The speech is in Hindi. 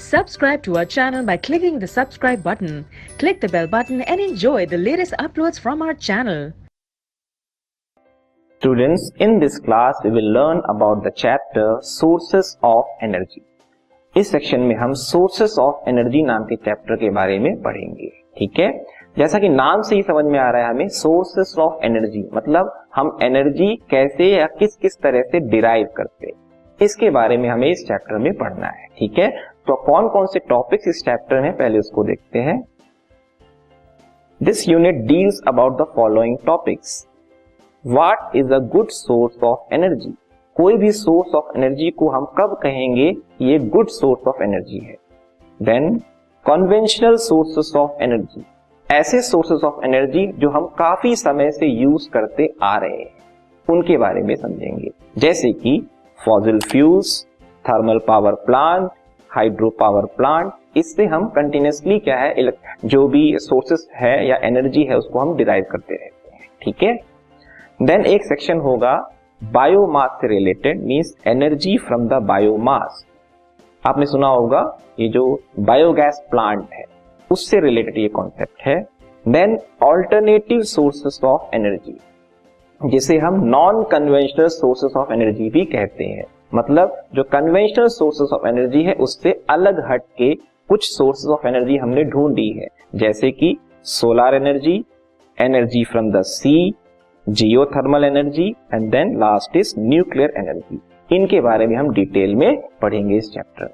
Subscribe to our channel by clicking the subscribe button. Click the bell button and enjoy the latest uploads from our channel. Students, in this class we will learn about the chapter Sources of Energy. इस सेक्शन में हम Sources of Energy नाम के चैप्टर के बारे में पढ़ेंगे। ठीक है, जैसा कि नाम से ही समझ में आ रहा है हमें Sources of Energy मतलब हम एनर्जी कैसे या किस किस तरह से डिराइव करते हैं, इसके बारे में हमें इस चैप्टर में पढ़ना है। ठीक है, तो कौन कौन से टॉपिक्स इस चैप्टर में पहले उसको देखते हैं। This unit deals about the following topics. What is a good source of energy, कोई भी सोर्स ऑफ एनर्जी को हम कब कहेंगे ये गुड सोर्स ऑफ एनर्जी है। Then conventional sources of energy, ऐसे सोर्सेस ऑफ एनर्जी जो हम काफी समय से यूज करते आ रहे हैं उनके बारे में समझेंगे, जैसे कि fossil fuels, thermal power plant, hydro power plant. इससे हम कंटिन्यूसली क्या है जो भी सोर्सेस है या एनर्जी है उसको हम डिराइव करते रहते हैं। ठीक है, देन एक सेक्शन होगा बायोमास से related, means energy from the biomass. आपने सुना होगा ये जो बायोगैस प्लांट है उससे रिलेटेड ये कॉन्सेप्ट है। Then alternative sources of energy, जिसे हम non conventional sources of energy भी कहते हैं, मतलब जो कन्वेंशनल सोर्सेस ऑफ एनर्जी है उससे अलग हट के कुछ सोर्सेस ऑफ एनर्जी हमने ढूंढी है, जैसे कि solar energy, energy from the sea, geothermal energy and then last is nuclear energy. इनके बारे में हम डिटेल में पढ़ेंगे इस चैप्टर में।